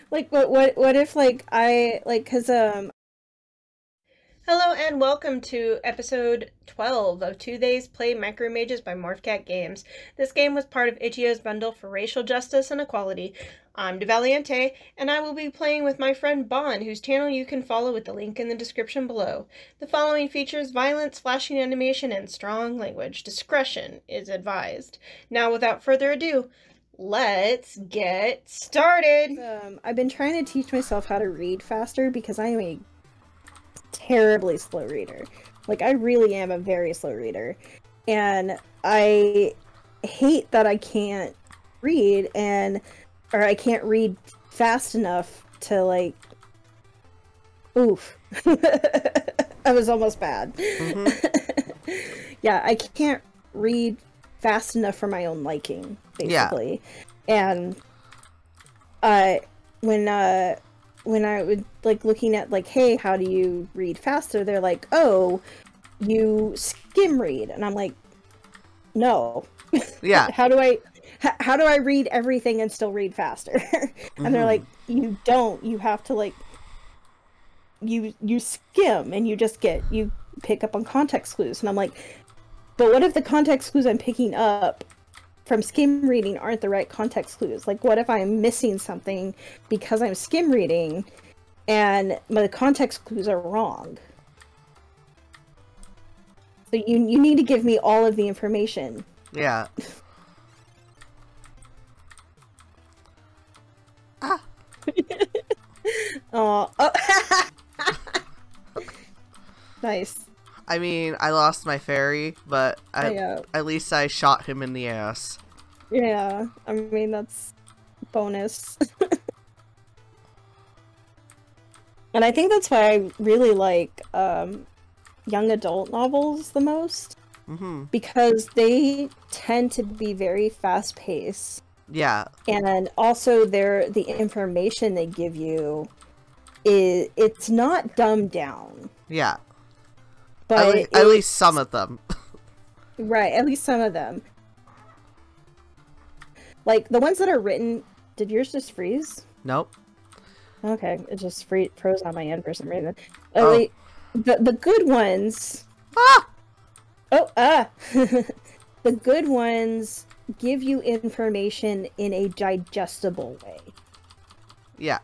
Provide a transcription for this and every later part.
Like, what if, like, I, like, cause, Hello and welcome to episode 12 of 2 Days Play Micro Mages by Morphcat Games. This game was part of Itch.io's bundle for racial justice and equality. I'm DeValiente, and I will be playing with my friend Bon, whose channel you can follow with the link in the description below. The following features violence, flashing animation, and strong language. Discretion is advised. Now, without further ado, let's get started! I've been trying to teach myself how to read faster because I am a terribly slow reader. Like, I really am a very slow reader. And I hate that I can't read or I can't read fast enough to, like, oof. I was almost bad. Yeah, I can't read fast enough for my own liking, basically. Yeah. And when I would, like, looking at, like, hey, how do you read faster? They're like, oh, you skim read. And I'm like, no. Yeah. How do I read everything and still read faster? And they're like, you don't. You have to, like, you skim and you pick up on context clues. And I'm like, but what if the context clues I'm picking up from skim reading aren't the right context clues? Like, what if I'm missing something because I'm skim reading and the context clues are wrong? So you need to give me all of the information. Yeah. Ah. Oh. Nice. I mean, I lost my fairy, but at least I shot him in the ass. Yeah, I mean, that's bonus. And I think that's why I really like young adult novels the most. Because they tend to be very fast-paced. Yeah. And also the information they give you it's not dumbed down. Yeah. But at least some of them. Right, at least some of them. Like, the ones that are written... Did yours just freeze? Nope. Okay, it just froze on my end for some reason. Oh. Wait, the good ones... Ah! Oh, the good ones give you information in a digestible way. Yeah.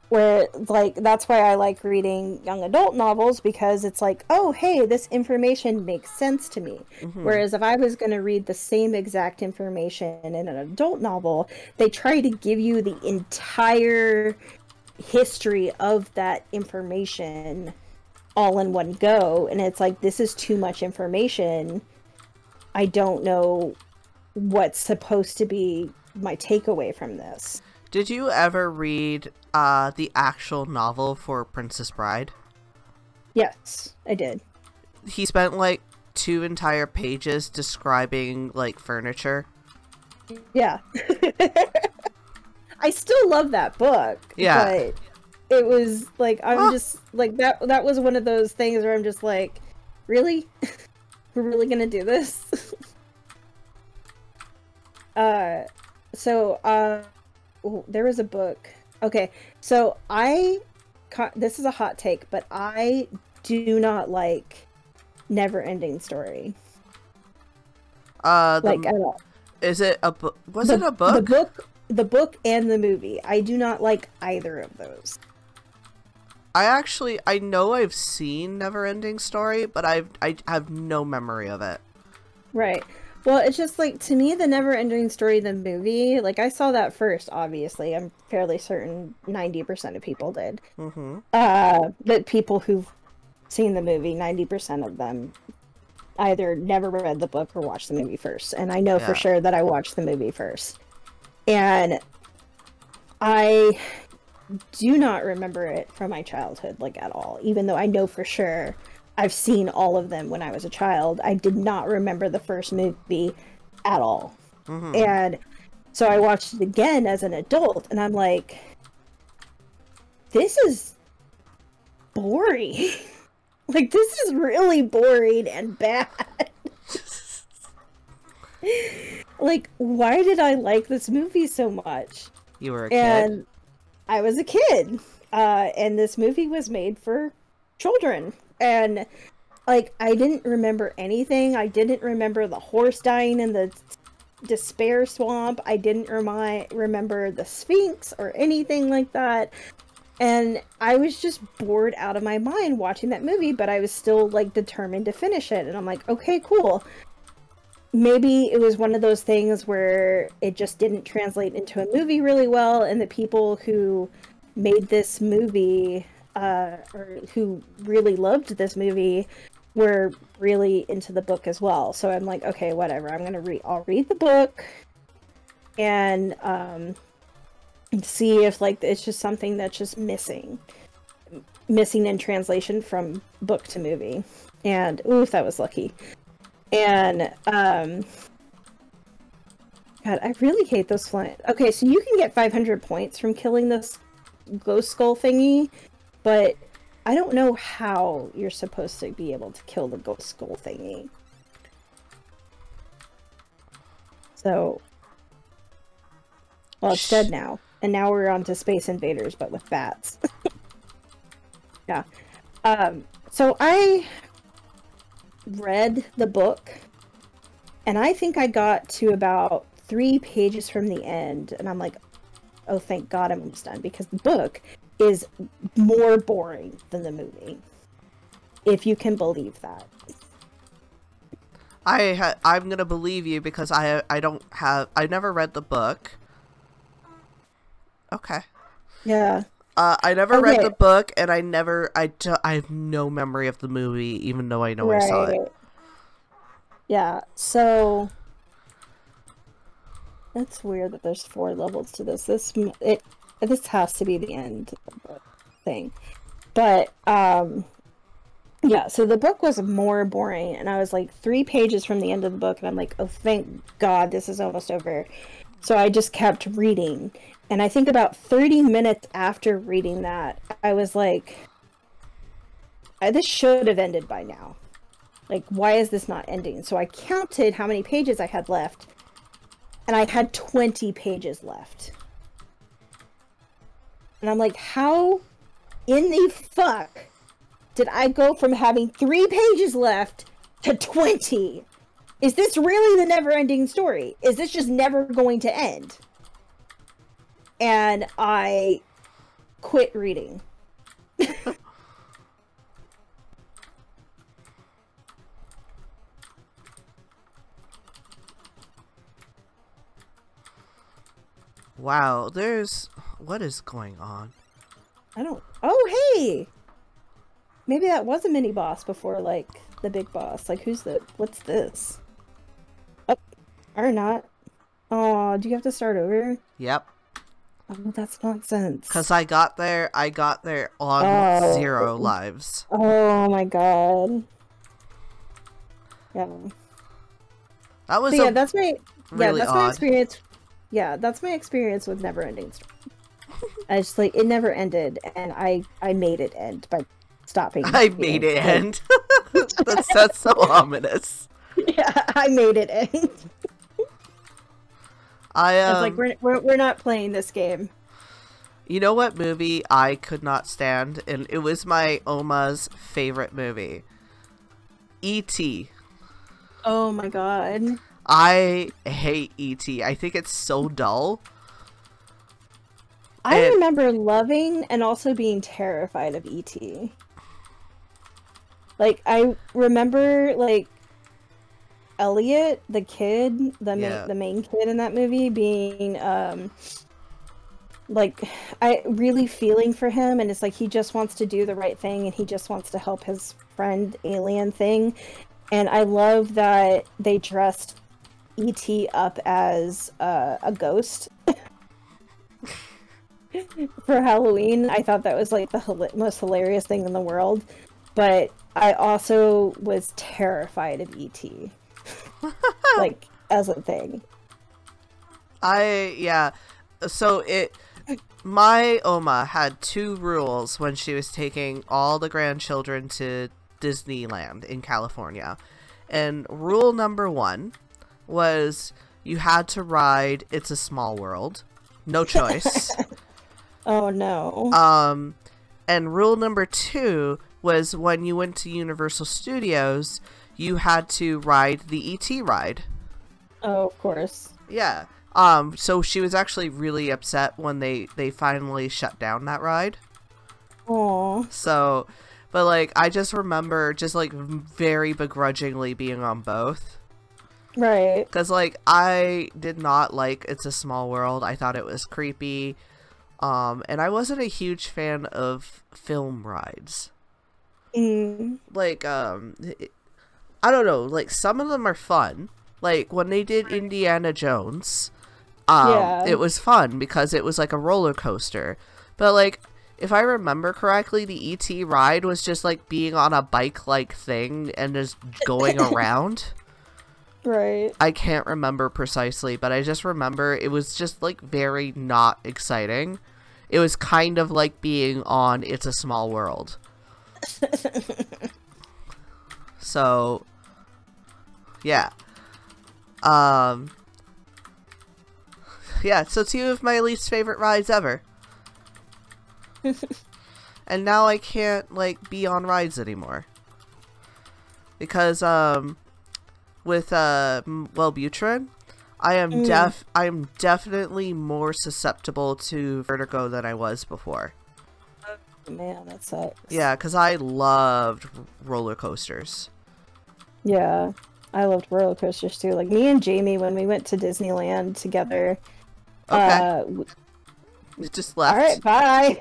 Where, like, that's why I like reading young adult novels, because it's like, oh, hey, this information makes sense to me. Whereas if I was going to read the same exact information in an adult novel, they try to give you the entire history of that information all in one go, and it's like, this is too much information. I don't know what's supposed to be my takeaway from this. Did you ever read the actual novel for Princess Bride? Yes, I did. He spent like 2 entire pages describing, like, furniture. Yeah. I still love that book. Yeah. But it was like, I'm just like, that was one of those things where I'm just like, really? We're really gonna do this? There was a book. Okay, so this is a hot take, but I do not like Never-Ending Story. Like, at all. Is it a book? Was it a book? The book and the movie. I do not like either of those. I know I've seen Never-Ending Story, but I have no memory of it. Right. Well, it's just, like, to me, the Never-Ending Story, the movie, like, I saw that first, obviously. I'm fairly certain 90% of people did. But people who've seen the movie, 90% of them either never read the book or watched the movie first. And I know for sure that I watched the movie first. And I do not remember it from my childhood, like, at all. Even though I know for sure I've seen all of them when I was a child, I did not remember the first movie at all. And so I watched it again as an adult, and I'm like, this is boring. Like, this is really boring and bad. Like, why did I like this movie so much? You were a kid? I was a kid, and this movie was made for children, and like I didn't remember anything. I didn't remember the horse dying in the despair swamp. I didn't remember the Sphinx or anything like that. And I was just bored out of my mind watching that movie, but I was still like determined to finish it. And I'm like, okay, cool. Maybe it was one of those things where it just didn't translate into a movie really well, and the people who made this movie, or who really loved this movie, were really into the book as well. So I'm like, okay, whatever. I'll read the book, and see if like it's just something that's just missing in translation from book to movie. And ooh, that was lucky. And God, I really hate those flying. Okay, so you can get 500 points from killing this ghost skull thingy, but I don't know how you're supposed to be able to kill the ghost skull thingy. So, well, it's dead now. And now we're on to Space Invaders, but with bats. Yeah. So I read the book, and I think I got to about 3 pages from the end, and I'm like, oh, thank God I'm almost done, because the book is more boring than the movie. If you can believe that. I'm gonna believe you because I've never read the book. Okay. Yeah. I never read the book, and I have no memory of the movie, even though I know I saw it. Yeah, so that's weird that there's 4 levels to this. This has to be the end of the thing. But yeah, so the book was more boring, and I was like 3 pages from the end of the book, and I'm like, oh, thank God this is almost over. So I just kept reading. And I think about 30 minutes after reading that, I was like, this should have ended by now. Like, why is this not ending? So I counted how many pages I had left, and I had 20 pages left. And I'm like, how in the fuck did I go from having 3 pages left to 20? Is this really the never-ending story? Is this just never going to end? And I quit reading. Wow, what is going on? Oh, hey! Maybe that was a mini boss before, like, the big boss. Like, what's this? Oh, or not. Oh, do you have to start over? Yep. Oh, that's nonsense. Because I got there on 0 lives. Oh my God. Yeah. That was that's my odd. my experience. Yeah, that's my experience with never-ending story. I just like it never ended, and I made it end by stopping. I made it end. That's so ominous. Yeah, I made it end. It's like we're not playing this game. You know what movie I could not stand, and it was my Oma's favorite movie. E.T. Oh my God. I hate E.T. I think it's so dull. I remember loving and also being terrified of E.T. Like, I remember, like, Elliot, the kid, the main kid in that movie, being, like, I really feeling for him, and it's like he just wants to do the right thing, and he just wants to help his friend alien thing. And I love that they dressed E.T. up as a ghost for Halloween. I thought that was like the most hilarious thing in the world. But I also was terrified of E.T. like as a thing. So my Oma had 2 rules when she was taking all the grandchildren to Disneyland in California. And rule number 1 was you had to ride It's a Small World. No choice. Oh no. And rule number 2 was when you went to Universal Studios, you had to ride the ET ride. Oh, of course. Yeah. So she was actually really upset when they finally shut down that ride. Aw. So, but like, I just remember just like very begrudgingly being on both. Right. Because like, I did not like It's a Small World. I thought it was creepy. And I wasn't a huge fan of film rides. Like, I don't know, like, some of them are fun. Like, when they did Indiana Jones, it was fun because it was like a roller coaster. But, like, if I remember correctly, the E.T. ride was just, like, being on a bike-like thing and just going around. Right. I can't remember precisely, but I just remember it was just, like, very not exciting. It was kind of like being on It's a Small World. So, yeah. Yeah, so 2 of my least favorite rides ever. And now I can't, like, be on rides anymore. Because, with, Wellbutrin, I am definitely more susceptible to vertigo than I was before. Man, that sucks. Yeah, because I loved roller coasters. Yeah, I loved roller coasters too. Like me and Jamie, when we went to Disneyland together. Okay. You just left. All right, bye.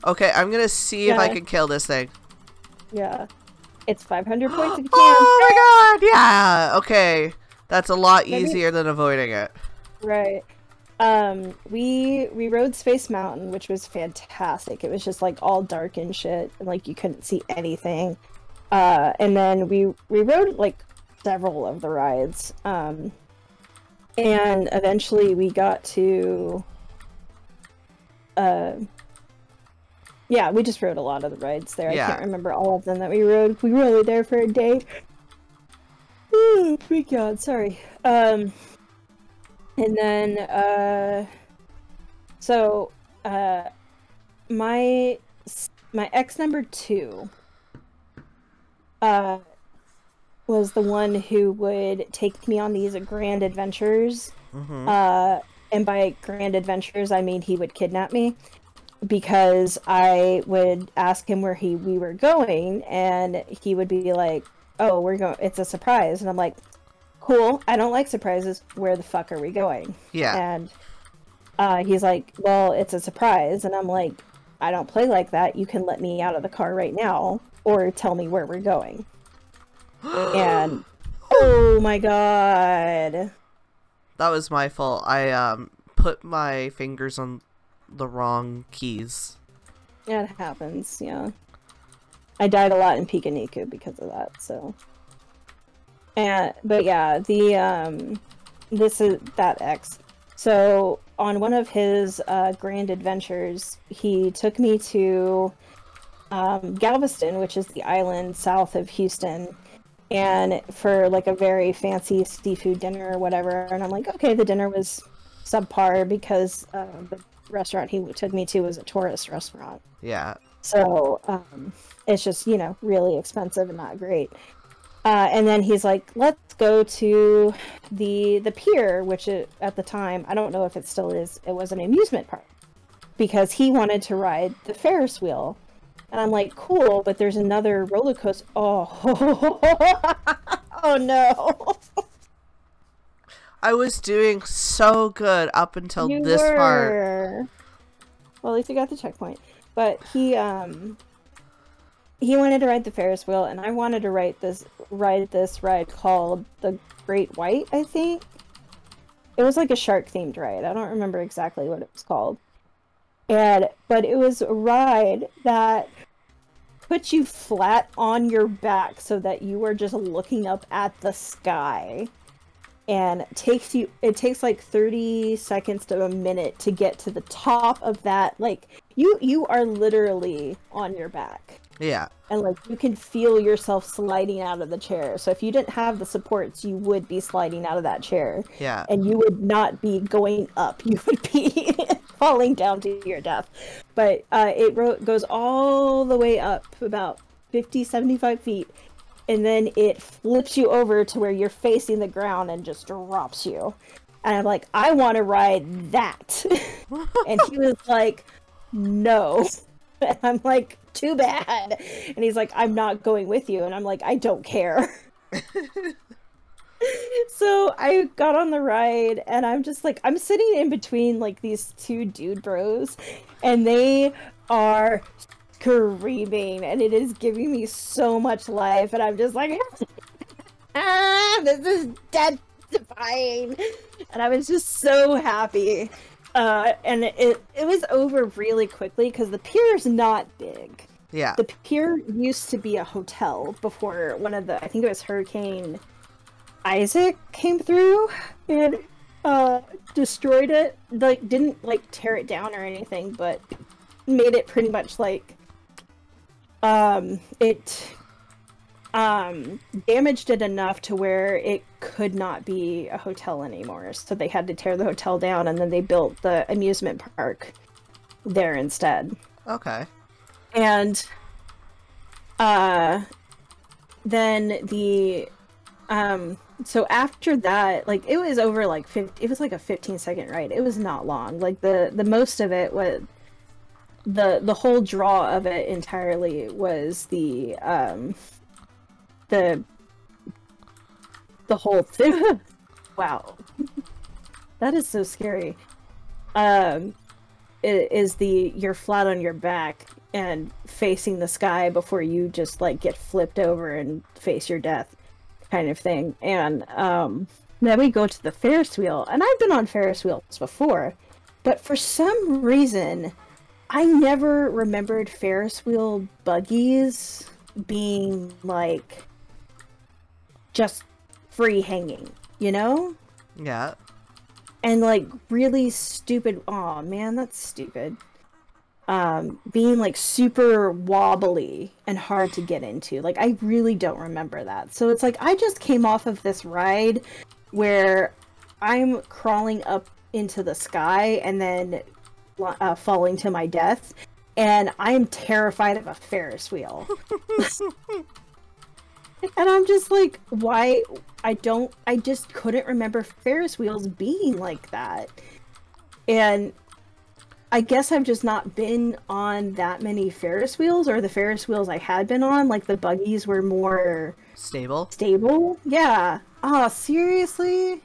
Okay, I'm gonna see if I can kill this thing. Yeah, it's 500 points if you can. Oh my god! Yeah. Okay, that's a lot easier than avoiding it. Right. We rode Space Mountain, which was fantastic. It was just like all dark and shit, and like you couldn't see anything. And then we rode like several of the rides. And eventually we got to yeah, we just rode a lot of the rides there. Yeah. I can't remember all of them that we rode. We were only there for a day. Oh my god, sorry. And then so my ex number 2 was the one who would take me on these grand adventures. And by grand adventures I mean he would kidnap me, because I would ask him where we were going, and he would be like, oh, we're going, it's a surprise. And I'm like, cool, I don't like surprises, where the fuck are we going? Yeah. And he's like, well, it's a surprise. And I'm like, I don't play like that. You can let me out of the car right now, or tell me where we're going. And oh my god, that was my fault. I put my fingers on the wrong keys. Yeah, it happens. Yeah, I died a lot in Pikaniku because of that. So, but yeah, this is that X. So on one of his grand adventures, he took me to Galveston, which is the island south of Houston, and for like a very fancy seafood dinner or whatever. And I'm like, okay, the dinner was subpar because the restaurant he took me to was a tourist restaurant. Yeah. So it's just, you know, really expensive and not great. And then he's like, let's go to the pier, which at the time, I don't know if it still is, it was an amusement park, because he wanted to ride the Ferris wheel. And I'm like, cool, but there's another roller coaster. Oh, oh no. I was doing so good up until this part. Well, at least you got the checkpoint. But he wanted to ride the Ferris wheel, and I wanted to ride this ride called the Great White, I think. It was like a shark-themed ride. I don't remember exactly what it was called. But it was a ride that puts you flat on your back so that you are just looking up at the sky. And it takes like 30 seconds to a minute to get to the top of that. Like, you are literally on your back. Yeah. And like, you can feel yourself sliding out of the chair. So if you didn't have the supports, you would be sliding out of that chair. Yeah. And you would not be going up. You would be falling down to your death. But goes all the way up about 50, 75 feet, and then it flips you over to where you're facing the ground and just drops you. And I'm like, I want to ride that. And he was like, no. And I'm like, too bad. And he's like, I'm not going with you. And I'm like, I don't care. So I got on the ride, and I'm just like, I'm sitting in between like these two dude bros, and they are screaming, and it is giving me so much life, and I'm just like, this is death-defying. And I was just so happy. And it was over really quickly because the pier is not big. Yeah. The pier used to be a hotel before one of the, I think it was Hurricane Isaac came through and destroyed it. Like, didn't like tear it down or anything, but made it pretty much like it damaged it enough to where it could not be a hotel anymore. So they had to tear the hotel down, and then they built the amusement park there instead. Okay. And then the so after that, like, it was over like it was like a 15-second ride. It was not long. Like the most of it was the whole draw of it entirely was the whole thing. Wow. That is so scary. You're flat on your back and facing the sky before you just like get flipped over and face your death kind of thing. And then we go to the Ferris wheel, and I've been on Ferris wheels before, but for some reason I never remembered Ferris wheel buggies being like just free hanging, you know? Yeah. And like really stupid. Oh man, that's stupid. Being like super wobbly and hard to get into. Like, I really don't remember that. So it's like I just came off of this ride where I'm crawling up into the sky and then falling to my death, and I'm terrified of a Ferris wheel. And I'm just like, why? I just couldn't remember Ferris wheels being like that. And I guess I've just not been on that many Ferris wheels, or the Ferris wheels I had been on, like the buggies were more stable. Yeah. Oh, seriously?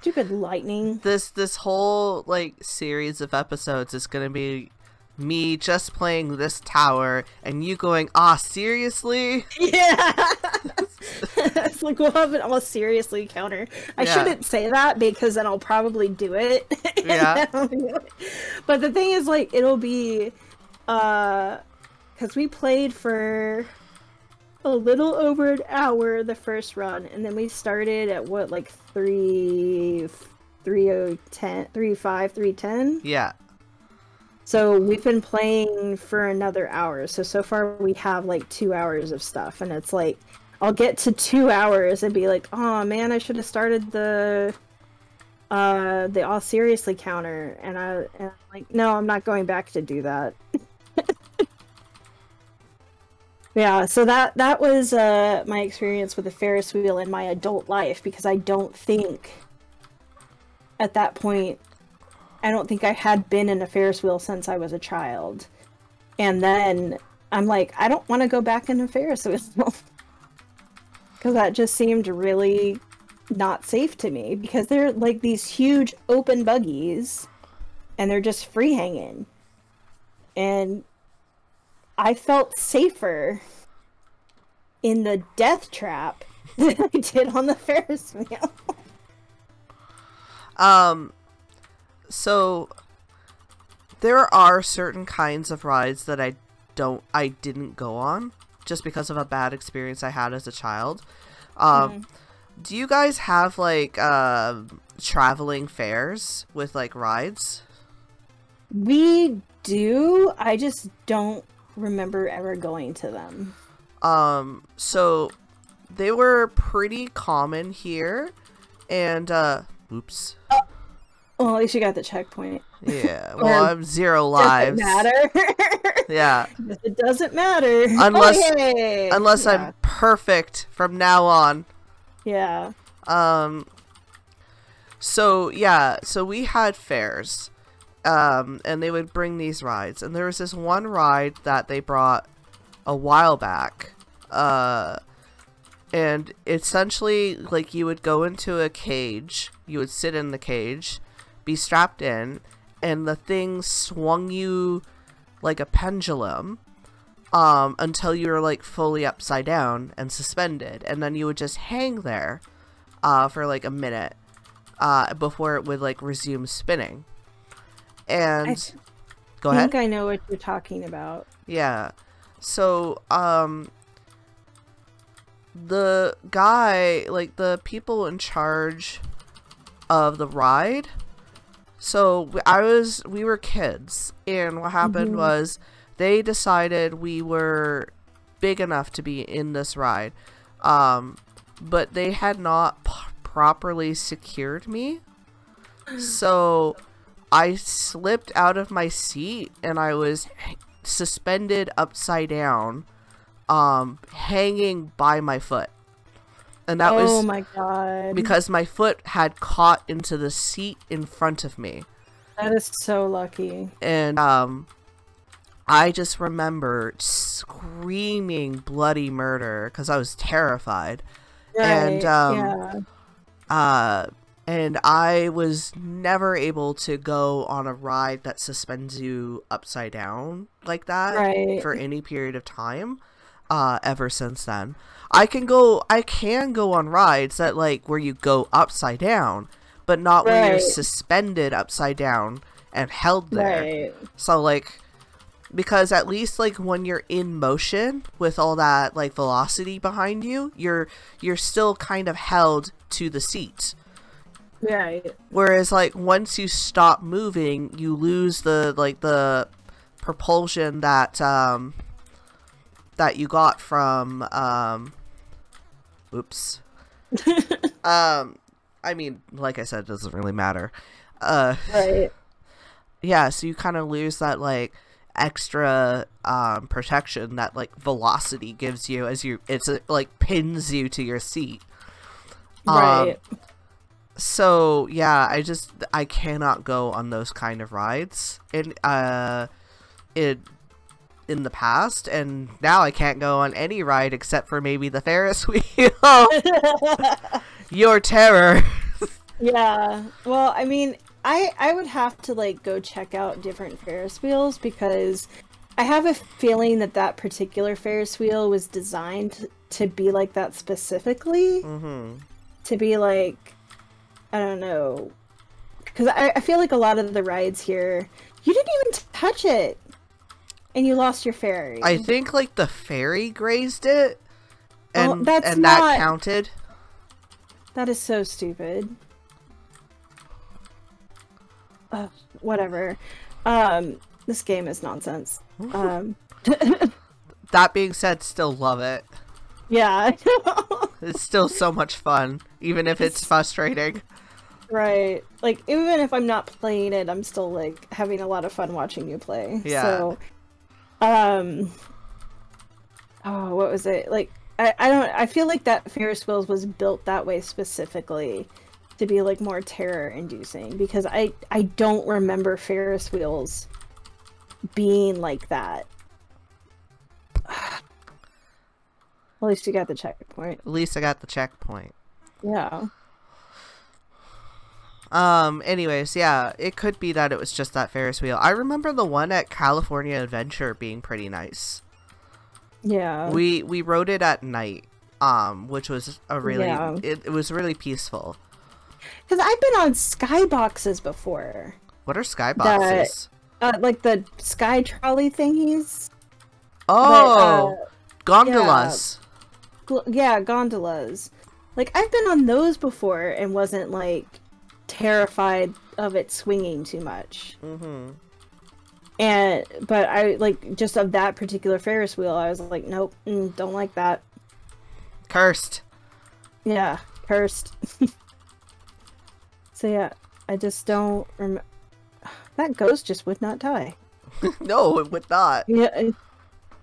Stupid lightning. This whole like series of episodes is gonna be me just playing this tower and you going, seriously? Yeah. It's like, we'll have an all seriously counter. I shouldn't say that because then I'll probably do it. Yeah. But the thing is, like, it'll be because we played for a little over an hour the first run, and then we started at what, like 3:10? Yeah. So we've been playing for another hour. So far we have like 2 hours of stuff, and it's like I'll get to 2 hours and be like, oh man, I should have started the all seriously counter, and I'm like, no, I'm not going back to do that. Yeah, so that was my experience with the Ferris wheel in my adult life, because I don't think at that point I had been in a Ferris wheel since I was a child. And then I'm like, I don't want to go back in a Ferris wheel. Because that just seemed really not safe to me. Because they're like these huge open buggies. And they're just free hanging. And I felt safer in the death trap than I did on the Ferris wheel. So there are certain kinds of rides that I didn't go on just because of a bad experience I had as a child. Do you guys have like traveling fairs with like rides? We do. I just don't remember ever going to them. So they were pretty common here, and oops. Well, at least you got the checkpoint. Yeah. Well, I'm 0 Does it lives. matter? Yeah. It doesn't matter. Unless Yeah. I'm perfect from now on. Yeah. So yeah, so we had fairs. And they would bring these rides. And there was this one ride that they brought a while back. And essentially, like, you would go into a cage. You would sit in the cage, be strapped in, and the thing swung you like a pendulum until you were, like, fully upside down and suspended. And then you would just hang there for, like, a minute before it would, like, resume spinning. And go ahead. I think I know what you're talking about. Yeah. So, the guy, like, the people in charge of the ride, so we were kids, and what happened was they decided we were big enough to be in this ride, but they had not properly secured me, so I slipped out of my seat, and I was suspended upside down, hanging by my foot. And that was, oh my god, because my foot had caught into the seat in front of me. that is so lucky. And I just remember screaming bloody murder because I was terrified. Right, And yeah. and I was never able to go on a ride that suspends you upside down like that for any period of time ever since then. I can go on rides that, like, where you go upside down, but not where you're suspended upside down and held there. So, like, because at least, like, when you're in motion with all that, like, velocity behind you, you're still kind of held to the seat. Right. Whereas, like, once you stop moving, you lose the propulsion that that you got from oops. I mean, like I said, it doesn't really matter. Right. Yeah, so you kind of lose that, like, extra protection that, like, velocity gives you as it's like pins you to your seat. Right. So yeah, I cannot go on those kind of rides in the past, and now I can't go on any ride except for maybe the Ferris wheel. Your terror. Yeah. Well, I mean, I would have to, like, go check out different Ferris wheels, because I have a feeling that particular Ferris wheel was designed to be like that specifically. To be like, I don't know, because I feel like a lot of the rides here, you didn't even touch it, and you lost your ferry. I think, like, the ferry grazed it, and that counted. That is so stupid. Whatever. This game is nonsense. That being said, still love it. Yeah. It's still so much fun, even if it's frustrating. Right. Like, even if I'm not playing it, I'm still, like, having a lot of fun watching you play. Yeah. So, oh, what was it? Like, I feel like that Ferris wheels was built that way specifically to be, like, more terror inducing, because I don't remember Ferris wheels being like that. At least you got the checkpoint. At least I got the checkpoint. Yeah. Anyways, yeah, it could be that it was just that Ferris wheel. I remember the one at California Adventure being pretty nice. Yeah. We rode it at night, which was a really, it was really peaceful. Because I've been on skyboxes before. What are skyboxes? Like the sky trolley thingies. Oh, gondolas. Yeah, gondolas. Like, I've been on those before and wasn't, like, terrified of it swinging too much. But I, like, just of that particular Ferris wheel, I was like, nope, don't like that. Cursed. Yeah, cursed. So yeah, I just don't remember. That ghost just would not die. No, it would not. Yeah,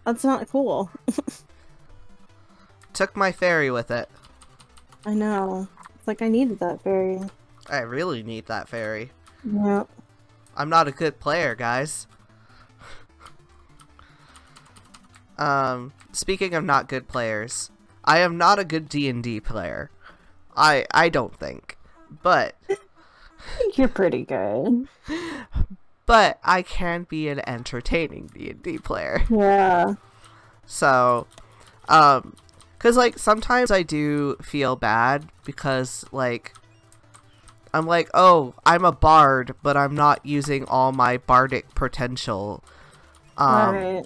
that's not cool. Took my fairy with it. I know. It's like I needed that fairy. I really need that fairy. Yeah. I'm not a good player, guys. Speaking of not good players, I am not a good D&D player. I don't think. But I think you're pretty good. But I can be an entertaining D&D player. Yeah. So, because, like, sometimes I do feel bad because, like, I'm like, oh, I'm a bard, but I'm not using all my bardic potential. Right.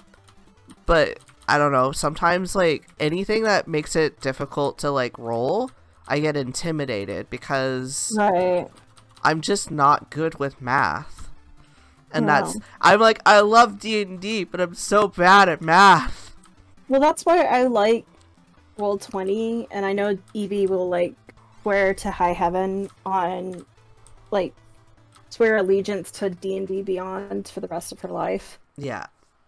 But, I don't know, sometimes, like, anything that makes it difficult to, like, roll, I get intimidated because Right. I'm just not good with math. And I'm like, I love D&D, but I'm so bad at math. Well, that's why I like Roll20, and I know Evie will, like, swear to high heaven on, like, swear allegiance to D&D Beyond for the rest of her life. Yeah.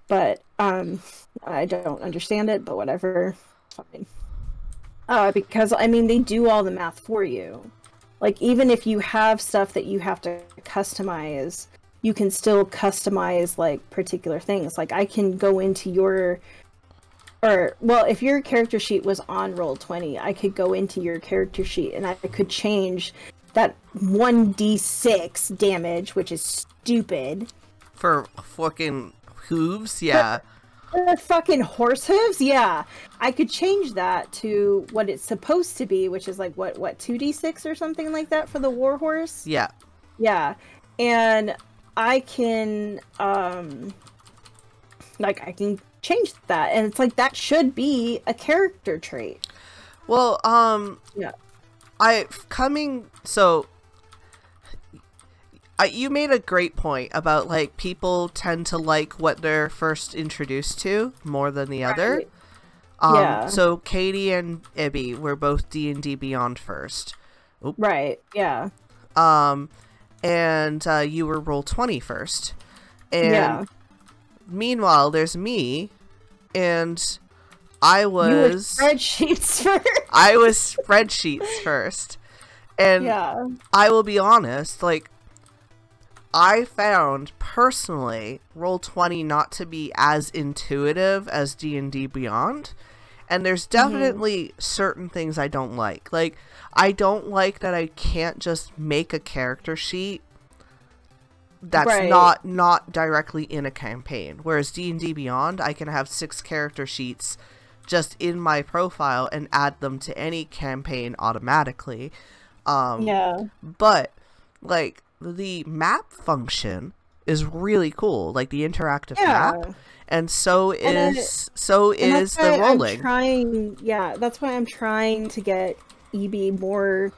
But, I don't understand it, but whatever. Fine. Because, I mean, they do all the math for you. Like, even if you have stuff that you have to customize, you can still customize, like, particular things. Like, I can go into your... well, if your character sheet was on Roll20, I could go into your character sheet and I could change that 1d6 damage, which is stupid. For fucking hooves? Yeah. For fucking horse hooves? Yeah. I could change that to what it's supposed to be, which is like, what 2d6 or something like that for the warhorse? Yeah. Yeah. And I can, like, I can change that. And it's like, that should be a character trait. Well, yeah. You made a great point about, like, people tend to like what they're first introduced to more than the other. Yeah. So Katie and Ibby were both D&D Beyond first. Oop. Right, yeah. And you were Roll20 first. And yeah. Meanwhile, there's me, and I was... You were spreadsheets first. I was spreadsheets first. And yeah. I will be honest, like, I found, personally, Roll20 not to be as intuitive as D&D Beyond. And there's definitely certain things I don't like. Like, I don't like that I can't just make a character sheet that's not directly in a campaign. Whereas D&D Beyond, I can have 6 character sheets just in my profile and add them to any campaign automatically. Yeah. But, like, the map function is really cool. Like, the interactive map. And so is the rolling. That's why I'm trying to get EB more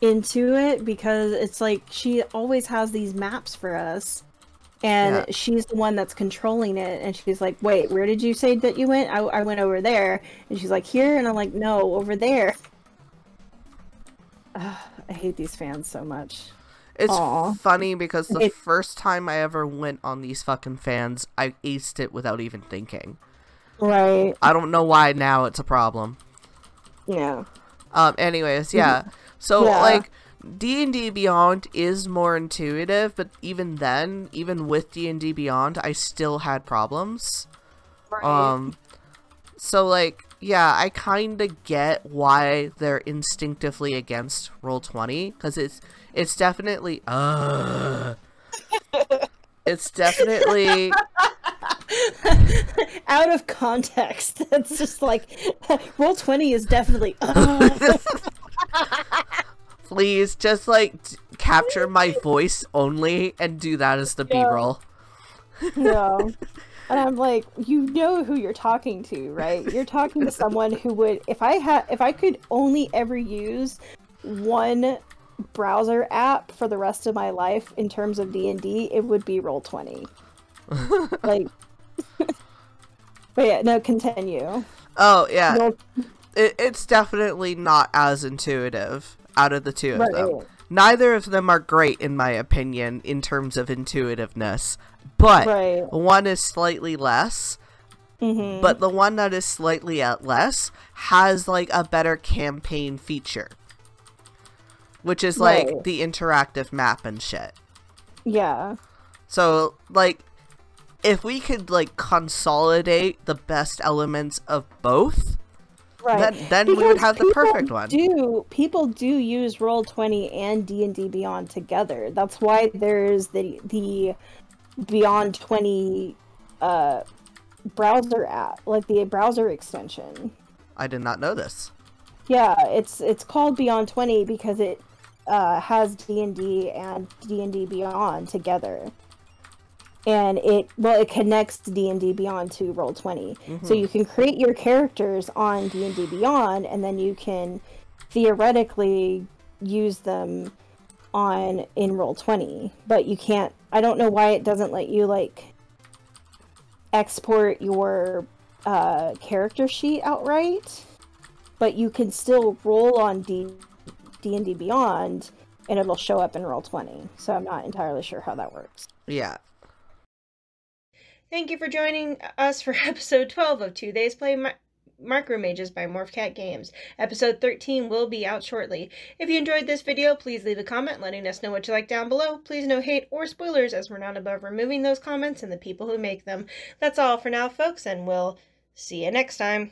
into it, because it's like she always has these maps for us, and she's the one that's controlling it, and she's like, wait, where did you say that you went? I went over there, and she's like, here, and I'm like, no, over there. I hate these fans so much. It's funny because the first time I ever went on these fucking fans, I aced it without even thinking. Right. I don't know why now it's a problem. Yeah. Anyways, yeah. So, like, D&D Beyond is more intuitive, but even then, even with D&D Beyond, I still had problems. Right. So, like, yeah, I kind of get why they're instinctively against Roll20, because it's definitely, it's definitely... out of context. It's just like, Roll20 is definitely, Please, just, like, capture my voice only and do that as the B-roll. No. And I'm like, you know who you're talking to, right? You're talking to someone who would, if I could only ever use one browser app for the rest of my life in terms of D&D, it would be Roll20. Like, but yeah, no, continue. Oh, yeah. It's definitely not as intuitive out of the two of them. Neither of them are great, in my opinion, in terms of intuitiveness. But Right. one is slightly less. Mm-hmm. But the one that is slightly less has, like, a better campaign feature. Which is, like, Right. the interactive map and shit. Yeah. So, like, if we could, like, consolidate the best elements of both, Right. then we would have the perfect one. People do use Roll20 and D&D Beyond together. That's why there's the Beyond 20 browser app, like the browser extension. I did not know this. Yeah, it's called Beyond 20 because it has D&D and D&D Beyond together. And it connects D&D Beyond to Roll20. Mm-hmm. So you can create your characters on D&D Beyond, and then you can theoretically use them in Roll20. But you can't, I don't know why it doesn't let you, like, export your character sheet outright, but you can still roll on D&D Beyond, and it'll show up in Roll20. So I'm not entirely sure how that works. Yeah. Thank you for joining us for episode 12 of 2 Days Play Micro Mages by Morphcat Games. Episode 13 will be out shortly. If you enjoyed this video, please leave a comment letting us know what you like down below. Please no hate or spoilers, as we're not above removing those comments and the people who make them. That's all for now, folks, and we'll see you next time.